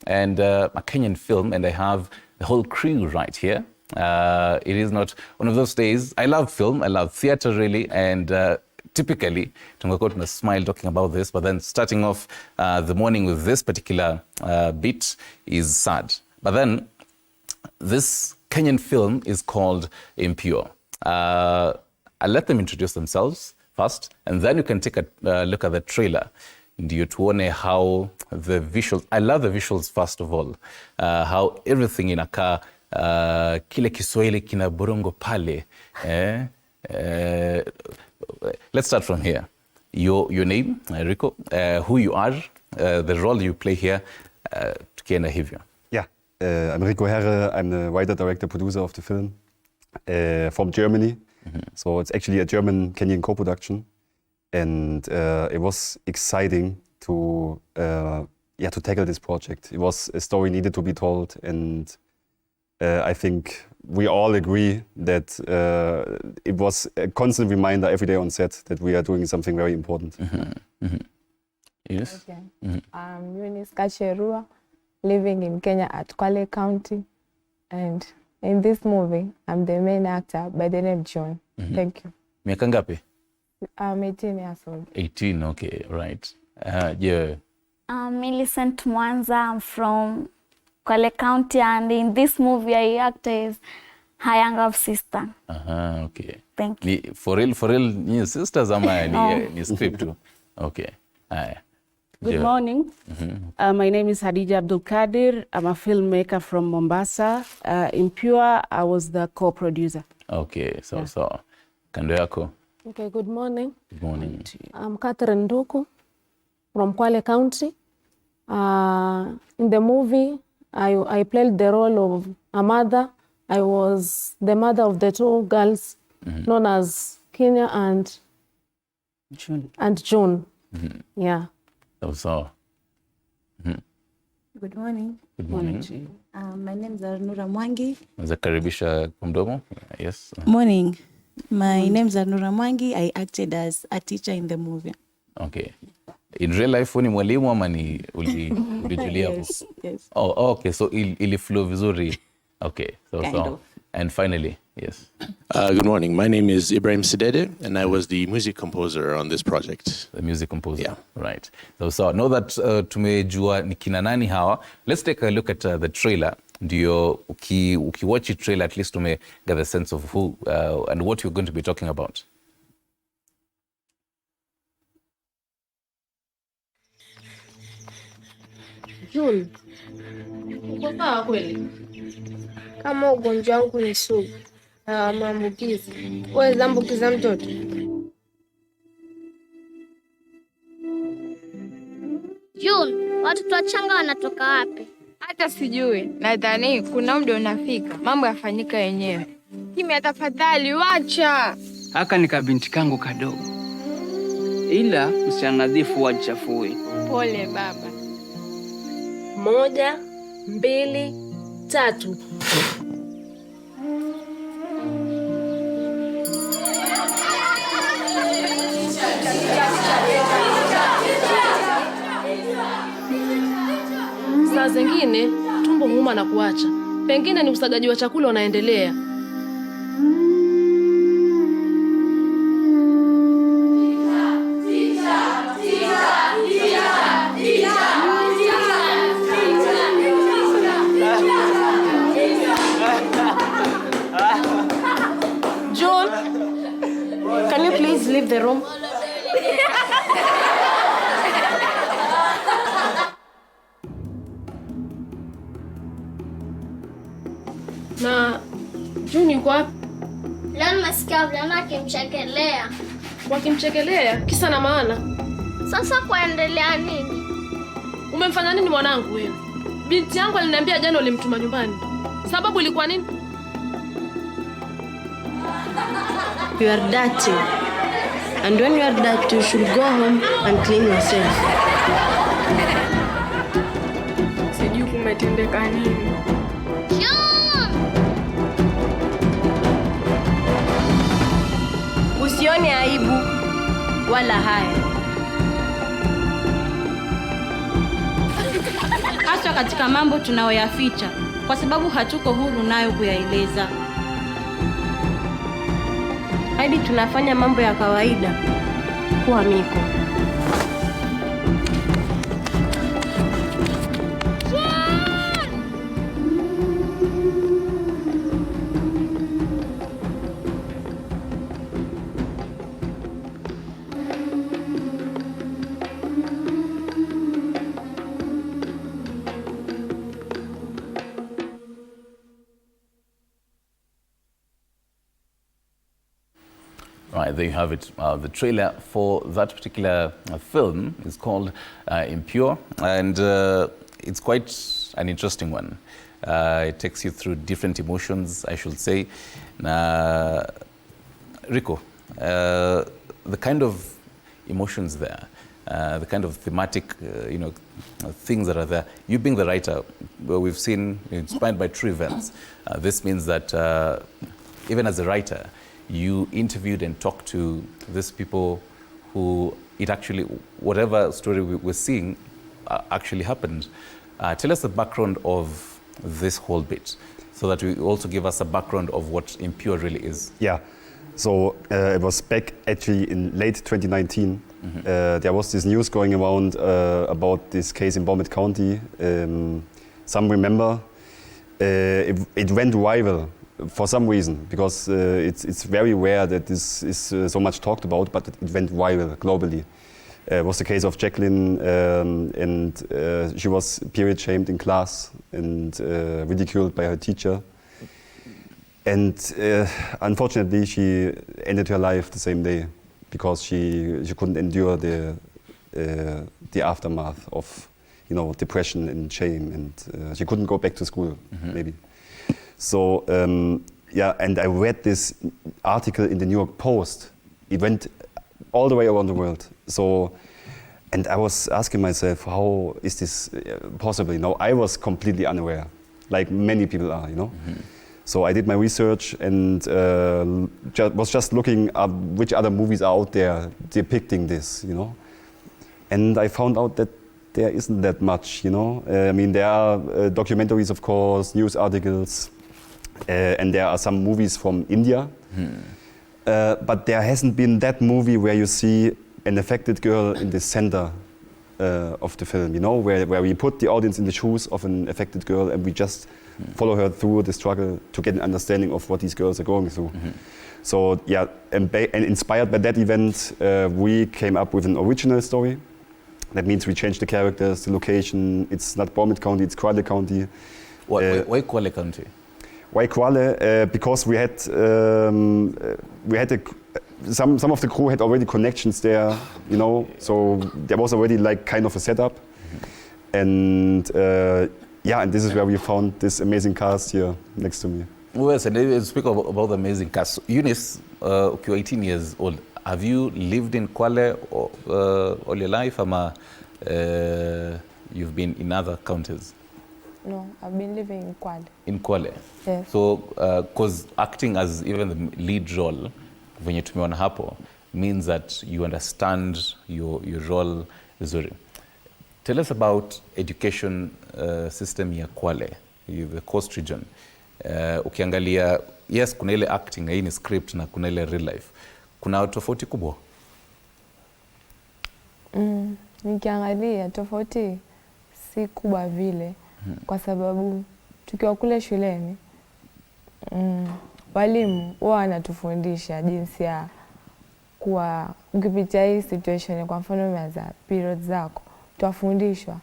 and a Kenyan film, and I have the whole crew right here. It is not one of those days. I love film, I love theater really, and typically, tungekuwa tuna smile talking about this, but then starting off the morning with this particular bit is sad. But then, this Kenyan film is called Impure. I'll let them introduce themselves first, and then you can take a look at the trailer. Ndio tuone how the visuals, I love the visuals first of all, how everything inakaa, kile Kiswahili kina borongo pale. Let's start from here. Your name, Rico, who you are, the role you play here, tukienda hivyo. Yeah, I'm Rico Herre. I'm the writer, director, producer of the film from Germany. So it's actually a German-Kenyan co-production. And it was exciting to tackle this project. It was a story needed to be told, and I think we all agree that it was a constant reminder every day on set that we are doing something very important. Yes. Okay. I'm Eunice Kacherua, living in Kenya at Kwale County, and in this movie, I'm the main actor by the name John. Thank you. Miaka ngapi? I'm 18 years old. 18, okay, right. Yeah. I'm Millicent Mwanza. I'm from Kwale County, and in this movie, I act as her younger sister. Okay. Thank you. For real, ni sisters ama ni script too? Okay. Good morning. My name is Hadija Abdul Kadir. I'm a filmmaker from Mombasa. Impure, I was the co-producer. Okay, so kando yako. Okay, good morning. Good morning. I'm Catherine Nduku from Kwale County. In the movie, I played the role of a mother. I was the mother of the two girls known as Kenya and June. Yeah. So. Good morning. Good morning. My name is Arnura Mwangi. Zakaribisha kwa mdomo. Yes. Morning. My name is Arnura Mwangi. I acted as a teacher in the movie. Okay. In real life, ni mwalimu ama ni ulijulia hapo? Yes. Oh, okay. So ili flow vizuri. Okay. So. And finally, yes. Good morning. My name is Ibrahim Sidede, and I was the music composer on this project. The music composer. Yeah. Right. So now that tumejua ni kina nani hawa, let's take a look at the trailer. Ndio ukiwatch the trailer, at least tume get a sense of who and what you're going to be talking about. June, uko sawa kweli? Kama ugonjwa wangu ni sugu na maambukizi, waweza ambukiza mtoto? June, watoto wachanga wanatoka wapi? Hata sijui. Nadhani kuna muda unafika mambo yafanyika yenyewe. Kimya tafadhali, wacha. Haka ni kabinti kangu kadogo, ila msichana nadhifu wachafui. Pole baba. 1, 2, 3. Saa zingine tumbo huuma na kuacha, pengine ni usagaji wa chakula unaendelea. John, can you please leave the room? Na June yuko wapi? Leo nimesikia wavulana wakimchekelea. Wakimchekelea? Kisa na maana? Sasa kuendelea nini? Umemfanya nini mwanangu wewe? Binti yangu aliniambia jana ulimtuma nyumbani. Sababu ilikuwa nini? You are dirty. And when you are dirty, you should go home and clean yourself. Sijui kumetendeka nini. Usione aibu wala haya. haswa katika mambo tunayoyaficha, kwa sababu hatuko huru nayo kuyaeleza. Hadi tunafanya mambo ya kawaida kuwa miko. Right, there you have it. The trailer for that particular film is called Impure, and it's quite an interesting one. It takes you through different emotions, I should say. Rico, the kind of emotions there, the kind of thematic, things that are there. You being the writer, we've seen inspired by true events. This means that even as a writer, you interviewed and talked to these people who it actually, whatever story we're seeing actually happened. Tell us the background of this whole bit, so that we also give us a background of what Impure really is. Yeah, so it was back actually in late 2019. There was this news going around about this case in BAMBA County. Some remember. It went viral for some reason, because it's very rare that this is so much talked about, but it went viral globally. It was the case of Jacqueline, and she was period shamed in class and ridiculed by her teacher. And unfortunately, she ended her life the same day because she couldn't endure the aftermath of depression and shame, and she couldn't go back to school, maybe. So, yeah, and I read this article in the New York Post. It went all the way around the world. So, and I was asking myself, how is this possible? I was completely unaware, like many people are, So I did my research and was just looking at which other movies are out there depicting this, And I found out that there isn't that much, I mean, there are documentaries, of course, news articles, and there are some movies from India. But there hasn't been that movie where you see an affected girl in the center of the film, where we put the audience in the shoes of an affected girl and we just follow her through the struggle to get an understanding of what these girls are going through. So, yeah, and inspired by that event, we came up with an original story. That means we changed the characters, the location. It's not BAMBA County, it's Kwale County. Why Kwale County? Why Kwale? Because we had some of the crew had already connections there, So there was already like kind of a setup, and yeah, and this is where we found this amazing cast here next to me. Well, so speak about the amazing cast. Eunice, you're 18 years old. Have you lived in Kwale all your life, or you've been in other counties? No, I've been living in Kwale. In Kwale? Yes. So, because acting as even the lead role, venye tumeona hapo, means that you understand your role vizuri. Tell us about education system ya Kwale, the coast region. Ukiangalia, yes, kuna ile acting na hii ni script na kuna ile real life. Kuna tofauti kubwa? Nikiangalia tofauti si kubwa vile, kwa sababu tukiwa kule shuleni walimu wao wanatufundisha jinsi ya kuwa ukipitia hii situation, kwa mfano umeanza period zako, tutafundishwa.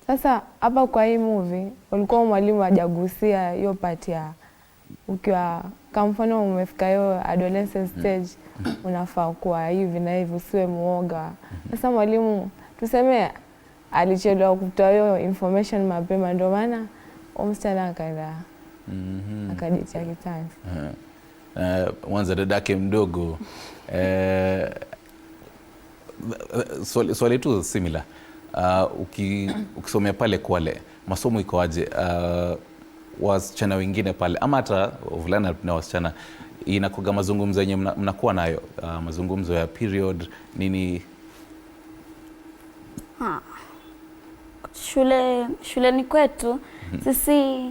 Sasa hapa kwa hii movie ulikuwa mwalimu hajagusia hiyo part ya ukiwa kama mfano umefika hiyo adolescent stage, unafaa kuwa hivi na hivi, usiwe muoga. Sasa mwalimu tuseme alichelewa kutoa hiyo information mapema, ndio maana msichana akaenda akajitia kitani. Mwanza dadake mdogo, swali tu similar. Ukisomea pale Kwale, masomo iko aje? Wasichana wengine pale ama hata wavulana na wasichana, inakuga mazungumzo yenye mnakuwa nayo, mazungumzo ya period nini? shuleni kwetu sisi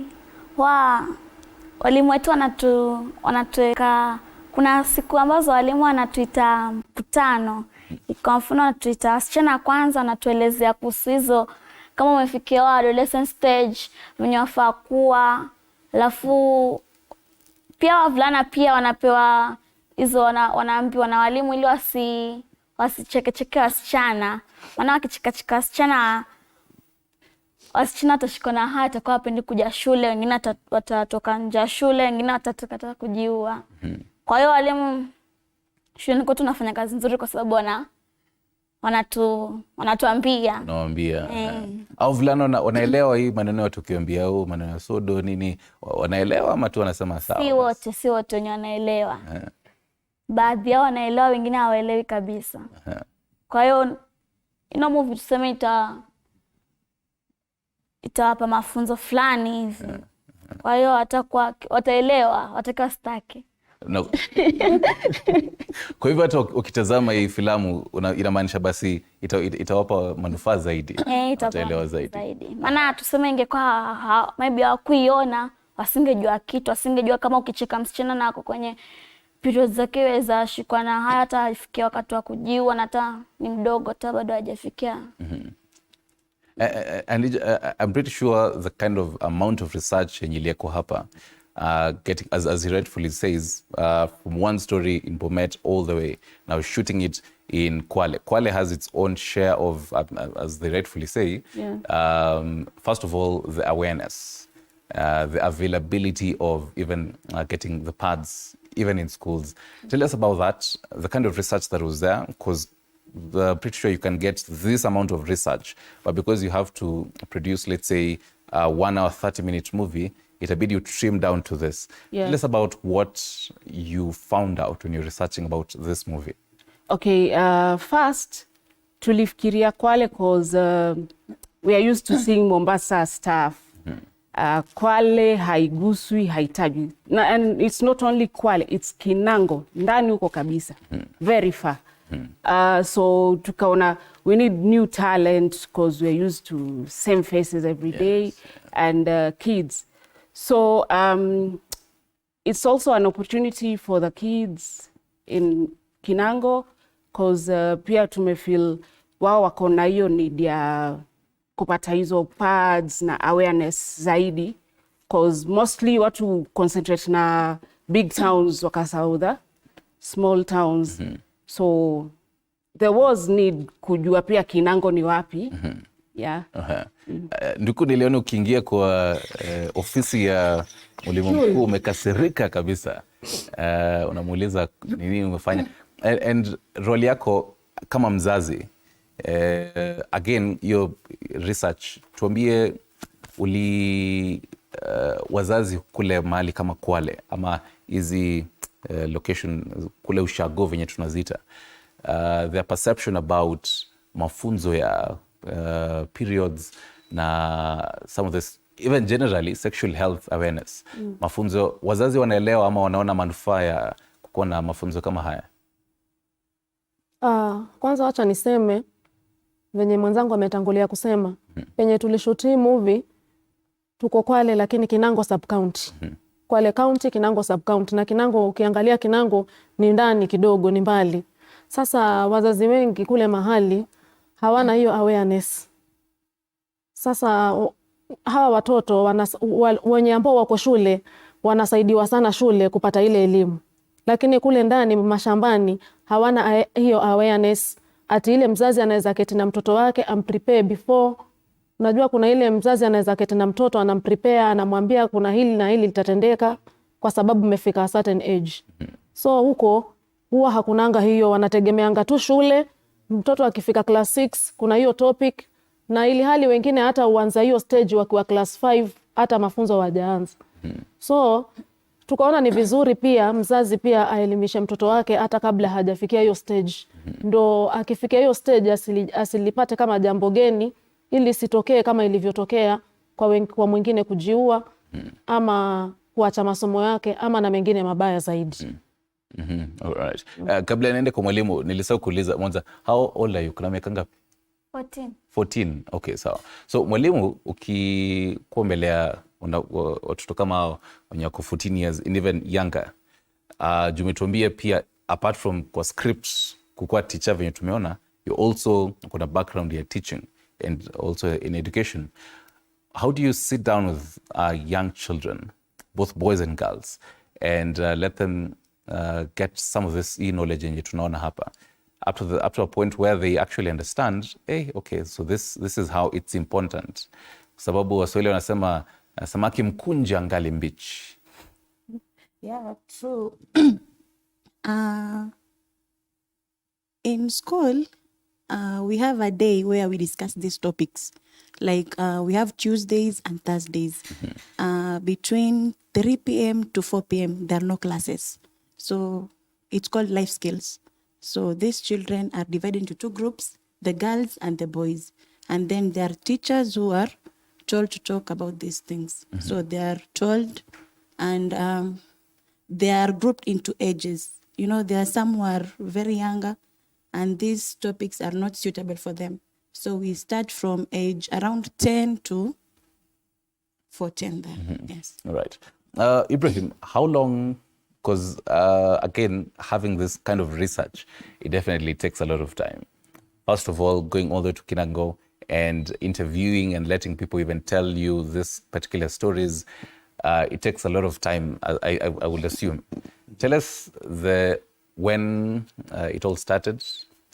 walimu wetu wanatuweka, kuna siku ambazo walimu wanatuita mkutano. Kwa mfano wanatuita wasichana kwanza, wanatuelezea kuhusu hizo kama umefikia adolescent stage venye wafaa kuwa. Alafu pia wavulana pia wanapewa hizo, wanaambiwa na walimu ili wasichekecheke wasichana. Maana wakichekacheka wasichana watashikwa na haya, watakuwa hapendi kuja shule, wengine watatoka nje ya shule, wengine watataka kujiua. Kwa hiyo walimu shuleni kwetu tunafanya kazi nzuri kwa sababu wanatuambia. Naambia. Au vulana wanaelewa hii maneno ya tukiambia au maneno ya sodo nini, wanaelewa ama tu wanasema sawa? Si wote wenye wanaelewa. Baadhi yao wanaelewa, wengine hawaelewi kabisa. Kwa hiyo ino movie tuseme itawapa mafunzo fulani hivi. Kwa hiyo wataelewa, watakastaki. No. Kwa hivyo hata ukitazama hii filamu inamaanisha basi itawapa manufaa zaidi. Wataelewa zaidi. Maana tuseme ingekuwa maybe hawakuiona, wasingejua kitu, wasingejua kama ukicheka msichana na ako kwenye periods zake weza shikwa na haya, hata ifikia wakati wa kujiua, na hata ni mdogo, hata bado hajafikia. And I'm pretty sure the kind of amount of research yenye iliyeko hapa, getting, as he rightfully says, from one story in Bomet all the way, now shooting it in Kwale. Kwale has its own share of, as they rightfully say, first of all, the awareness, the availability of even getting the pads, even in schools. Tell us about that, the kind of research that was there, because I'm pretty sure you can get this amount of research, but because you have to produce, let's say, a 1 hour, 30-minute movie, itabidi you trim down to this. Tell us about what you found out when you're researching about this movie. Okay, first, tulifikiria Kwale because we are used to seeing Mombasa stuff. Kwale haiguswi, haitajwi. And it's not only Kwale, it's Kinango, ndani huko kabisa, very far. So tukaona we need new talent because we're used to same faces every day, and kids. So it's also an opportunity for the kids in Kinango because pia tumefeel wao wako na hiyo need ya kupata hizo pads na awareness zaidi, because mostly watu concentrate na big towns wakasaudha small towns. So there was need kujua pia Kinango ni wapi. Nduku niliona ukiingia kwa ofisi ya mwalimu mkuu umekasirika kabisa. Unamuuliza nini umefanya. And role yako kama mzazi, again, your research, tuambie wazazi kule mahali kama Kwale ama hizi location kule ushago venye tunazita, their perception about mafunzo ya periods na some of this, even generally sexual health awareness. Mafunzo, wazazi wanaelewa ama wanaona manufaa ya kukuwa na mafunzo kama haya? Kwanza wacha niseme venye mwenzangu ametangulia kusema, penye tulishuti movie tuko Kwale lakini Kinango sub county. Kwale county, Kinango sub county, na Kinango ukiangalia Kinango ni ndani kidogo, ni mbali. Sasa wazazi wengi kule mahali hawana hiyo awareness. Sasa hawa watoto wenye ambao wako shule wanasaidiwa sana shule kupata ile elimu, lakini kule ndani mashambani hawana hiyo awareness. Ati ile mzazi anaweza keti na mtoto wake amprepare before. Unajua kuna ile mzazi anaweza keti na mtoto anamprepare, anamwambia kuna hili na hili litatendeka kwa sababu umefika a certain age. So huko huwa hakunanga hiyo, wanategemeanga tu shule. Mtoto akifika class 6 kuna hiyo topic, na ili hali wengine hata uanza hiyo stage wakiwa class 5 hata mafunzo wajaanza. So tukaona ni vizuri pia mzazi pia aelimishe mtoto wake hata kabla hajafikia hiyo stage. Ndo akifikia hiyo stage asilipate kama jambo geni, ili sitokee kama ilivyotokea kwa mwingine kujiua ama kuacha masomo yake ama na mengine mabaya zaidi. Alright. Kabla niende kwa mwalimu, nilisahau kuuliza mwanza, how old are you? Kuna miaka ngapi? 14. 14. Okay, sawa. So mwalimu, ukikuwa mbele ya watoto kama hao wenye wako 14 years and even younger, jumetuambia pia apart from kwa scripts kukuwa teacher venye tumeona, you also kuna background ya teaching and also in education. How do you sit down with young children, both boys and girls, and let them get some of this knowledge yenye tunaona hapa up to a point where they actually understand, hey, okay, so this is how it's important. Sababu Waswahili wanasema samaki mkunja ngali mbichi. Yeah, true. In school, we have a day where we discuss these topics. Like we have Tuesdays and Thursdays. Between 3 p.m. to 4 p.m., there are no classes. So it's called life skills. So these children are divided into two groups, the girls and the boys. And then there are teachers who are told to talk about these things. So they are told, and they are grouped into ages. You know, there are some who are very younger, and these topics are not suitable for them. So we start from age around 10 to 14 then, yes. All right. Ibrahim, how long, because again, having this kind of research, it definitely takes a lot of time. First of all, going all the way to Kinango and interviewing and letting people even tell you this particular stories, it takes a lot of time, I would assume. Tell us when it all started,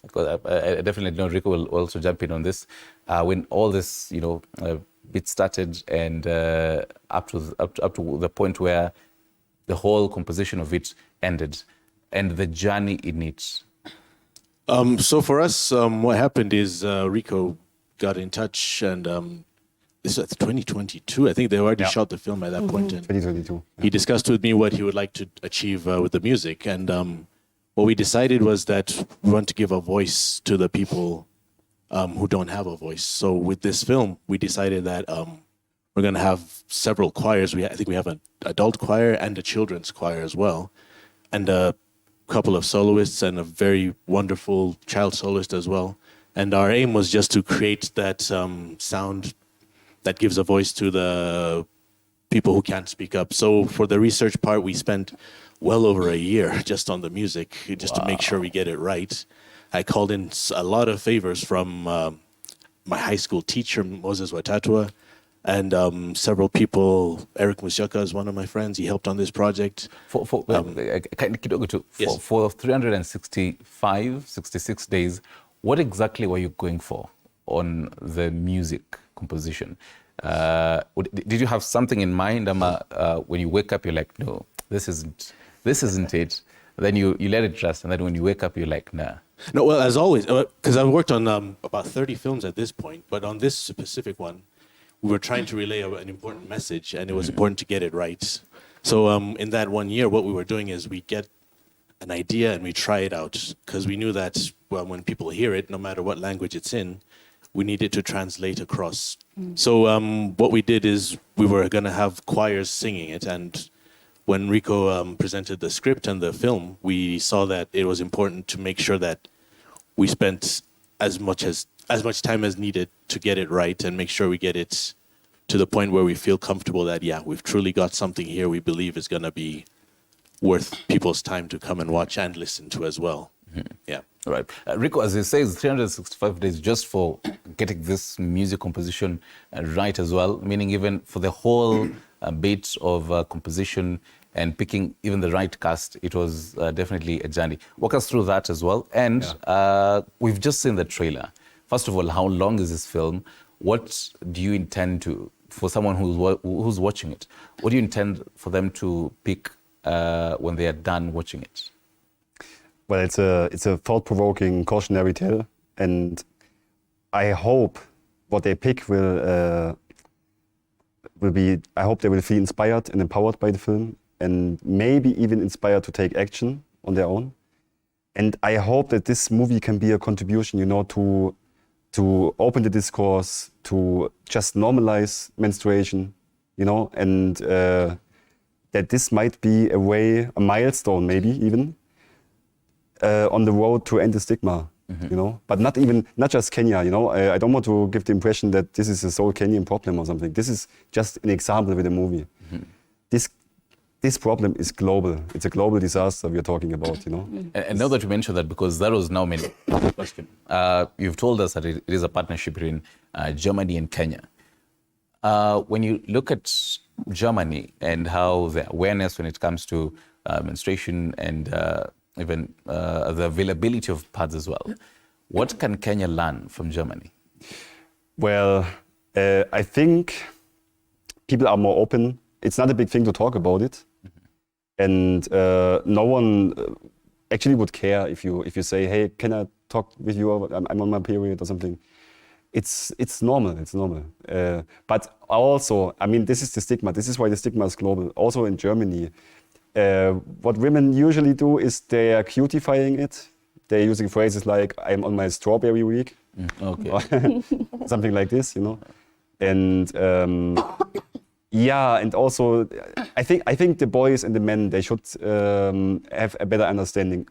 because I definitely know Rico will also jump in on this, when all this, bit started and up to the point where the whole composition of it ended and the journey in it. So for us, what happened is Rico got in touch, and this is 2022. I think they already shot the film at that point. And 2022. he discussed with me what he would like to achieve with the music. And what we decided was that we want to give a voice to the people who don't have a voice. So with this film, we decided that we're going to have several choirs. I think we have an adult choir and a children's choir as well, and a couple of soloists and a very wonderful child soloist as well. And our aim was just to create that sound that gives a voice to the people who can't speak up. So for the research part, we spent well over a year just on the music, just to make sure we get it right. I called in a lot of favors from my high school teacher, Moses Watatua, and several people. Eric Musyoka is one of my friends. He helped on this project. For 365, 66 days, what exactly were you going for on the music composition? Did you have something in mind? When you wake up, you're like, no, this isn't it. Then you let it rest, and then when you wake up, you're like, nah. No, well, as always, because I've worked on about 30 films at this point, but on this specific one, we were trying to relay an important message, and it was important to get it right. So in that 1 year, what we were doing is we get an idea and we try it out, because we knew that, well, when people hear it, no matter what language it's in, we needed to translate across. So what we did is we were going to have choirs singing it, and when Rico presented the script and the film, we saw that it was important to make sure that we spent as much time as needed to get it right and make sure we get it to the point where we feel comfortable that, yeah, we've truly got something here we believe is going to be worth people's time to come and watch and listen to as well. Yeah. Right. Rico, as you say, it's 365 days just for getting this music composition right as well, meaning even for the whole bit of composition and picking even the right cast, it was definitely a journey. Walk us through that as well. And we've just seen the trailer. First of all, how long is this film? What do you intend to, for someone who's watching it, what do you intend for them to pick when they are done watching it? Well, it's a thought-provoking cautionary tale, and I hope what they pick will be. I hope they will feel inspired and empowered by the film, and maybe even inspired to take action on their own. And I hope that this movie can be a contribution, to open the discourse, to just normalize menstruation, and that this might be a milestone, maybe even. On the road to end the stigma you know, but not just Kenya, you know. I don't want to give the impression that this is a sole Kenyan problem or something. This is just an example with a movie. This problem is global. It's a global disaster we are talking about, you know. And now that you mentioned that, because that was now my question. You've told us that it is a partnership between Germany and Kenya. When you look at Germany and how the awareness when it comes to menstruation and even the availability of pads as well, what can Kenya learn from Germany? Well, I think people are more open. It's not a big thing to talk about it. And no one actually would care if you say, hey, can I talk with you? I'm on my period or something. It's normal. It's normal. But also, I mean, this is the stigma. This is why the stigma is global. Also in Germany, what women usually do is they are cutifying it. They're using phrases like, I'm on my strawberry week. Okay. Something like this, you know. And yeah, and also, I think the boys and the men, they should have a better understanding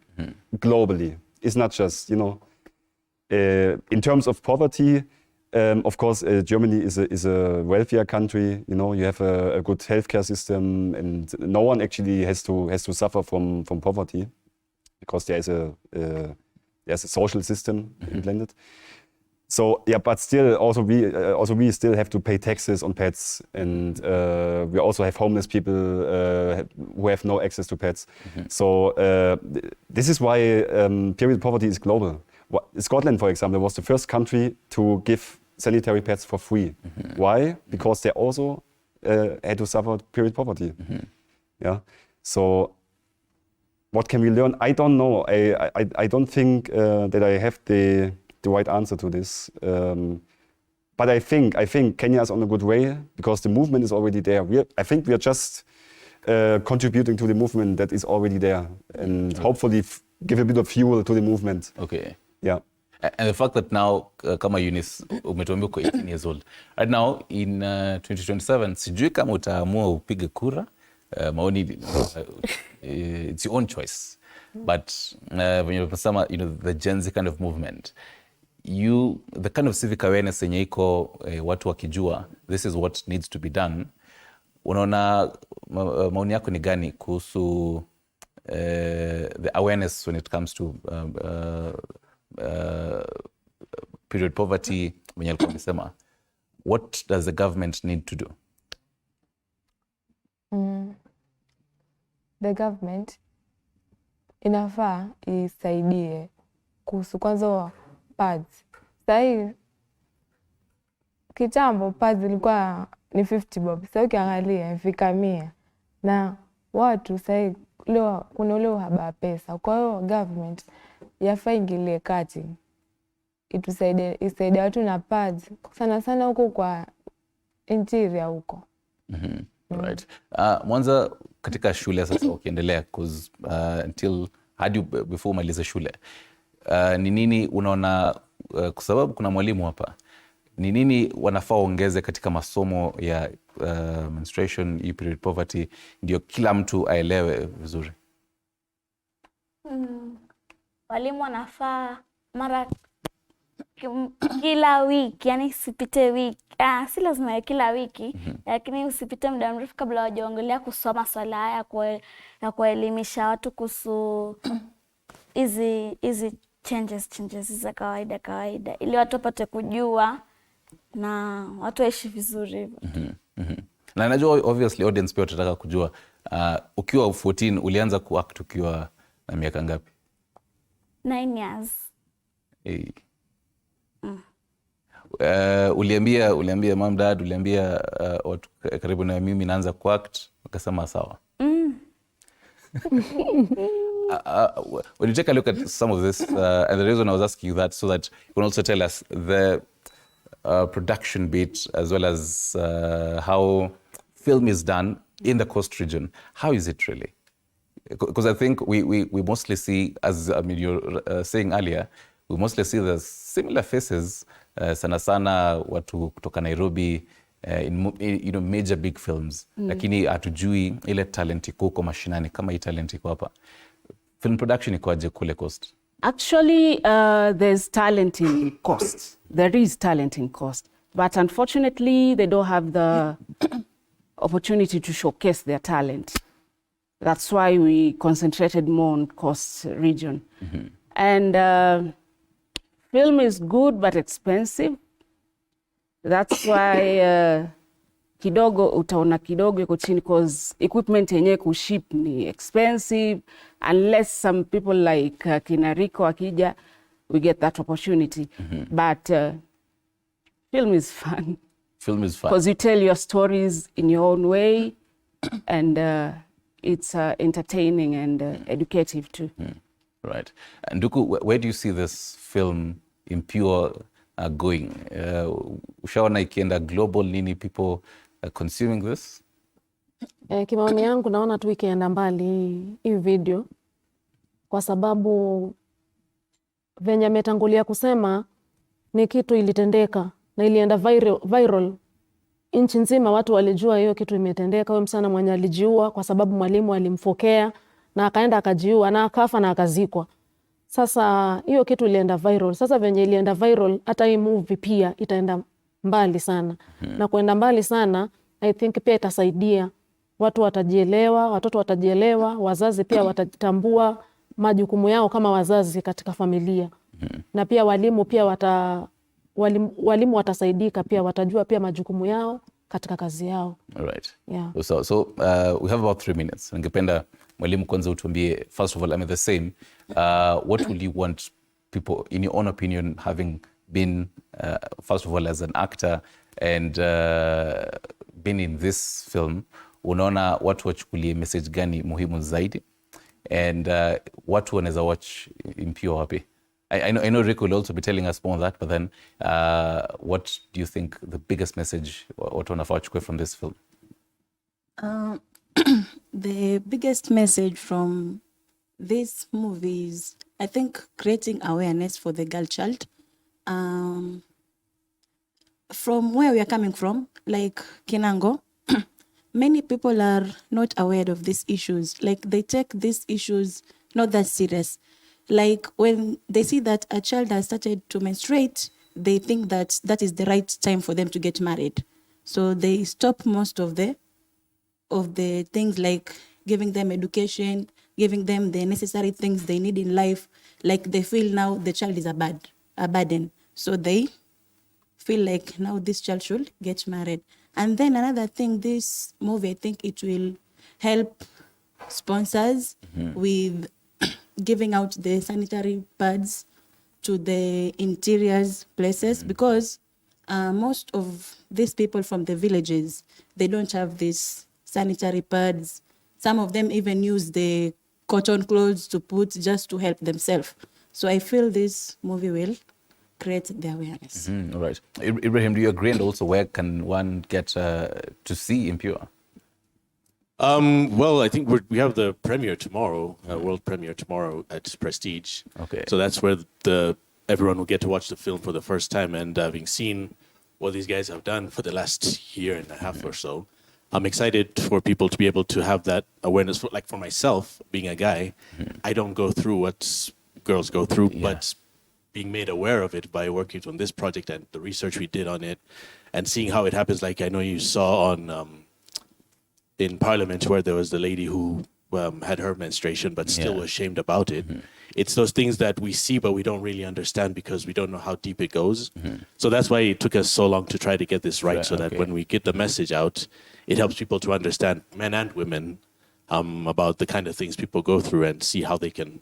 globally. It's not just, you know, in terms of poverty. Of course, Germany is a wealthier country. You know, you have a good healthcare system, and no one actually has to suffer from poverty, because there's a social system implanted. So yeah, but still, also we still have to pay taxes on pets, and we also have homeless people who have no access to pets. So this is why period poverty is global. Scotland, for example, was the first country to give sanitary pads for free. Why? Because they also had to suffer period poverty. Yeah. So what can we learn? I don't know. I don't think that I have the right answer to this. But I think Kenya is on a good way, because the movement is already there. I think we are just contributing to the movement that is already there, and hopefully give a bit of fuel to the movement. Okay. Yeah. And the fact that now, kama Eunice, umetuambia uko 18 years old. Right now, in 2027, sijui kama utaamua upige kura. Maoni, it's your own choice. But when you're the Gen Z kind of movement, the kind of civic awareness yenye iko watu wakijua, this is what needs to be done. Unaona maoni yako ni gani kuhusu the awareness when it comes to period poverty? Mwenye alikuwa amesema, what does the government need to do? The government inafaa isaidie kuhusu kwanza pads. Sahii kitambo pads ilikuwa ni 50 bob. Sasa ukiangalia ifika 100. Na watu sahii leo kuna ule uhaba wa pesa. Kwa hiyo government yafaa ingilie kati. Isaidie watu na pads. Sana sana huko kwa interior huko. Right. Mwanza katika shule sasa ukiendelea, cause until hadi before umalize shule, ni nini unaona, kwa sababu kuna mwalimu hapa, ni nini wanafaa ongeze katika masomo ya menstruation, period poverty, ndio kila mtu aelewe vizuri? Walimu wanafaa mara kila wiki, yani isipite wiki, si lazima kila wiki, lakini usipite muda mrefu kabla wajaongelea kusoma swala haya na kuelimisha watu kuhusu hizi changes za kawaida, ili watu wapate kujua na watu waishi vizuri. Na najua obviously audience pia watataka kujua, ukiwa 14 ulianza kuact ukiwa na miaka ngapi? 9 years. Uliambia mom, dad, uliambia watu karibu na mimi naanza kuact, wakasema sawa? When you take a look at some of this, and the reason I was asking you that, so that you can also tell us the production bit, as well as how film is done in the coast region. How is it really? Because I think we mostly see, as you're saying earlier, we mostly see the similar faces, sana sana watu kutoka Nairobi, in major big films. Lakini hatujui ile talent iko mashinani kama hii talent iko hapa. Film production iko aje kule coast? Actually, there's talent in cost. There is talent in cost. But unfortunately, they don't have the opportunity to showcase their talent. That's why we concentrated more on cost region. And film is good but expensive. That's why kidogo utaona kidogo iko chini, because equipment yenyewe kuship ni expensive. Unless some people like kina Rico akija, we get that opportunity. But film is fun. Film is fun. Because you tell your stories in your own way, and it's entertaining and educative too. Right. And Nduku, where do you see this film Impure going? Ushaona ikienda global, nini, people consuming this? Kimaoni yangu naona tu ikienda mbali hii video, kwa sababu venye ametangulia kusema ni kitu ilitendeka na ilienda viral. Nchi nzima watu walijua hiyo kitu imetendeka. Huyo msana mwenye alijiua kwa sababu mwalimu alimfokea na akaenda akajiua na akafa na akazikwa. Sasa hiyo kitu ilienda viral. Sasa venye ilienda viral, hata hii movie pia itaenda mbali sana. Na kuenda mbali sana, I think pia itasaidia. Watu watajielewa, watoto watajielewa, wazazi pia watatambua majukumu yao kama wazazi katika familia. Na pia walimu pia walimu watasaidika pia, watajua pia majukumu yao katika kazi yao. All right. Yeah. So we have about 3 minutes. Ningependa mwalimu kwanza utuambie, first of all, I mean the same, what would you want people, in your own opinion, having been, first of all, as an actor and been in this film, unaona watu wachukulie message gani muhimu zaidi? And watu wanaweza watch Impure wapi? I know Rick will also be telling us more on that, but then what do you think the biggest message watu wanafaa wachukue from this film? The biggest message from this movie is, I think, creating awareness for the girl child. From where we are coming from, like Kinango, many people are not aware of these issues. Like, they take these issues not that serious. Like, when they see that a child has started to menstruate, they think that that is the right time for them to get married. So they stop most of the things, like giving them education, giving them the necessary things they need in life. Like, they feel now the child is a burden. So they feel like now this child should get married. And then another thing, this movie, I think it will help sponsors with giving out the sanitary pads to the interiors places, because most of these people from the villages, they don't have these sanitary pads. Some of them even use the cotton clothes to put just to help themselves. So I feel this movie will create the awareness. All right. Ibrahim, do you agree? And also, where can one get to see Impure? Well, I think we have the premiere tomorrow, world premiere tomorrow at Prestige. Okay. So that's where everyone will get to watch the film for the first time. And having seen what these guys have done for the last year and a half or so, I'm excited for people to be able to have that awareness. Like, for myself, being a guy, I don't go through what girls go through, but being made aware of it by working on this project and the research we did on it and seeing how it happens. Like, I know you saw on in Parliament where there was the lady who had her menstruation but still was ashamed about it. It's those things that we see but we don't really understand because we don't know how deep it goes. So that's why it took us so long to try to get this right, so that when we get the message out, it helps people to understand, men and women, about the kind of things people go through and see how they can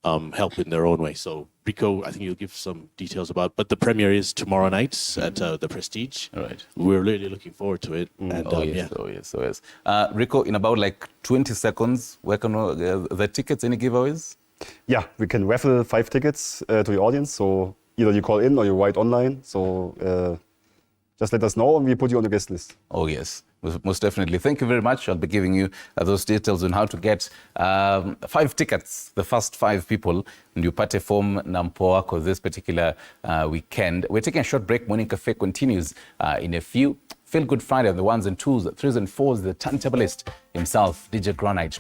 help in their own way. So Rico, I think you'll give some details about, but the premiere is tomorrow night at the Prestige. All right. We're really looking forward to it. And, Oh yes. Rico, in about like 20 seconds, where can the tickets, any giveaways? Yeah, we can raffle 5 tickets to the audience. So either you call in or you write online. So just let us know and we put you on the guest list. Oh yes, most definitely. Thank you very much. I'll be giving you those details on how to get 5 tickets, the first 5 people, and you pate form na mpoa wako this particular weekend. We're taking a short break. Morning Cafe continues in a few. Feel Good Friday on the 1s and 2s, 3s and 4s, the turntablist himself, DJ Granite.